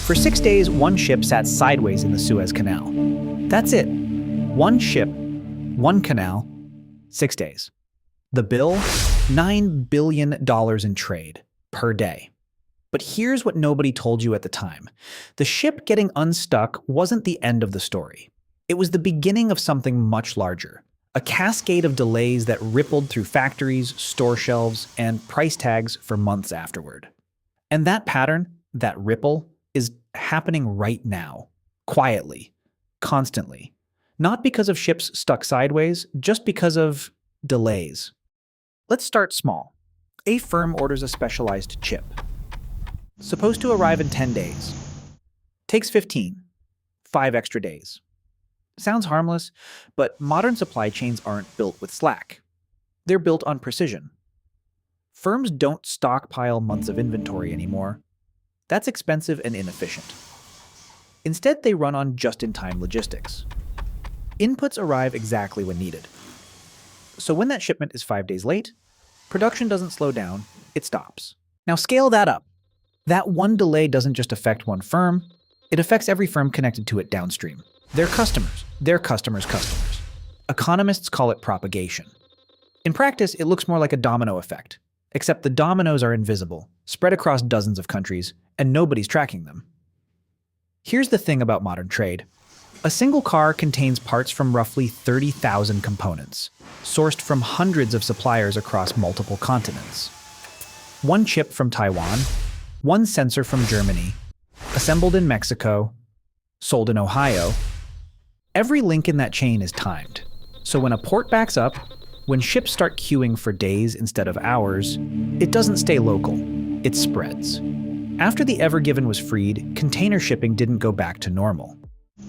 For 6 days, one ship sat sideways in the Suez Canal. That's it. One ship, one canal, 6 days. The bill? $9 billion in trade per day. But here's what nobody told you at the time. The ship getting unstuck wasn't the end of the story. It was the beginning of something much larger. A cascade of delays that rippled through factories, store shelves, and price tags for months afterward. And that pattern, that ripple, is happening right now. Quietly. Constantly. Not because of ships stuck sideways, just because of delays. Let's start small. A firm orders a specialized chip. Supposed to arrive in 10 days. Takes 15. 5 extra days. Sounds harmless, but modern supply chains aren't built with slack. They're built on precision. Firms don't stockpile months of inventory anymore. That's expensive and inefficient. Instead, they run on just-in-time logistics. Inputs arrive exactly when needed. So when that shipment is 5 days late, production doesn't slow down, it stops. Now scale that up. That one delay doesn't just affect one firm, it affects every firm connected to it downstream. Their customers, their customers' customers. Economists call it propagation. In practice, it looks more like a domino effect, except the dominoes are invisible, spread across dozens of countries, and nobody's tracking them. Here's the thing about modern trade. A single car contains parts from roughly 30,000 components, sourced from hundreds of suppliers across multiple continents. One chip from Taiwan, one sensor from Germany, assembled in Mexico, sold in Ohio. Every link in that chain is timed. So when a port backs up, when ships start queuing for days instead of hours, it doesn't stay local, it spreads. After the Ever Given was freed, container shipping didn't go back to normal.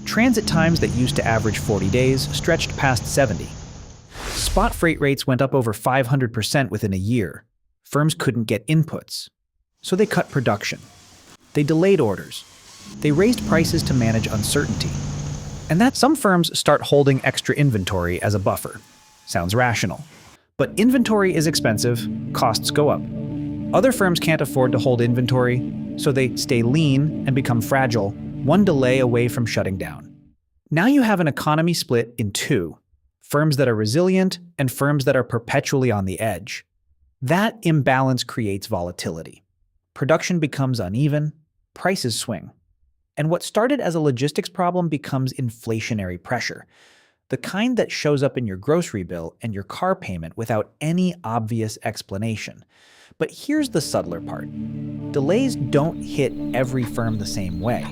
Transit times that used to average 40 days stretched past 70. Spot freight rates went up over 500% within a year. Firms couldn't get inputs. So they cut production. They delayed orders. They raised prices to manage uncertainty. And that some firms start holding extra inventory as a buffer. Sounds rational. But inventory is expensive, costs go up. Other firms can't afford to hold inventory, so they stay lean and become fragile, one delay away from shutting down. Now you have an economy split in two, firms that are resilient and firms that are perpetually on the edge. That imbalance creates volatility. Production becomes uneven, prices swing. And what started as a logistics problem becomes inflationary pressure, the kind that shows up in your grocery bill and your car payment without any obvious explanation. But here's the subtler part. Delays don't hit every firm the same way.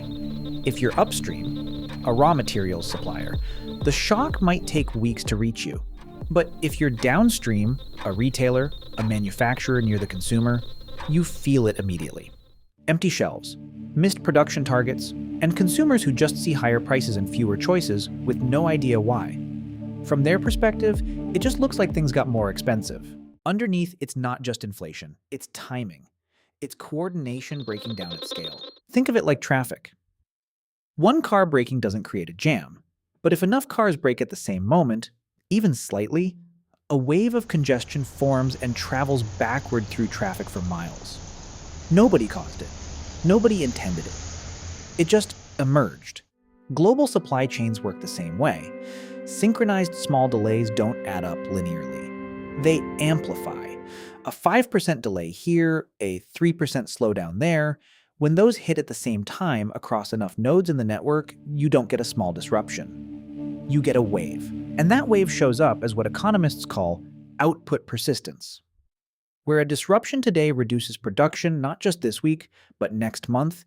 If you're upstream, a raw materials supplier, the shock might take weeks to reach you. But if you're downstream, a retailer, a manufacturer near the consumer, you feel it immediately. Empty shelves, missed production targets, and consumers who just see higher prices and fewer choices with no idea why. From their perspective, it just looks like things got more expensive. Underneath, it's not just inflation, it's timing. It's coordination breaking down at scale. Think of it like traffic. One car braking doesn't create a jam, but if enough cars brake at the same moment, even slightly, a wave of congestion forms and travels backward through traffic for miles. Nobody caused it. Nobody intended it. It just emerged. Global supply chains work the same way. Synchronized small delays don't add up linearly. They amplify. A 5% delay here, a 3% slowdown there. When those hit at the same time across enough nodes in the network, you don't get a small disruption. You get a wave. And that wave shows up as what economists call output persistence, where a disruption today reduces production not just this week, but next month,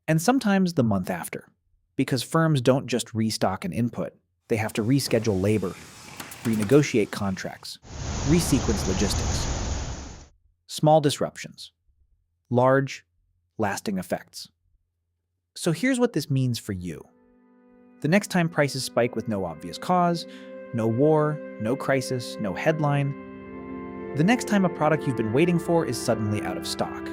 and sometimes the month after. Because firms don't just restock an input, they have to reschedule labor, renegotiate contracts, resequence logistics. Small disruptions. Large, lasting effects. So here's what this means for you. The next time prices spike with no obvious cause, no war, no crisis, no headline. The next time a product you've been waiting for is suddenly out of stock.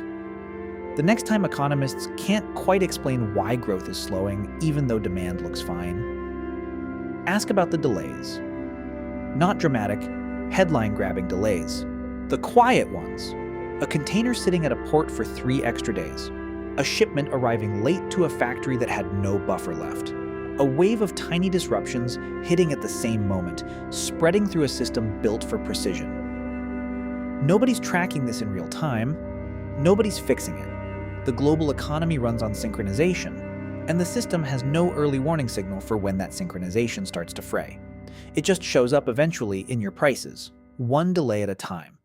The next time economists can't quite explain why growth is slowing, even though demand looks fine. Ask about the delays. Not dramatic, headline-grabbing delays. The quiet ones. A container sitting at a port for 3 extra days. A shipment arriving late to a factory that had no buffer left. A wave of tiny disruptions hitting at the same moment, spreading through a system built for precision. Nobody's tracking this in real time. Nobody's fixing it. The global economy runs on synchronization, and the system has no early warning signal for when that synchronization starts to fray. It just shows up eventually in your prices, one delay at a time.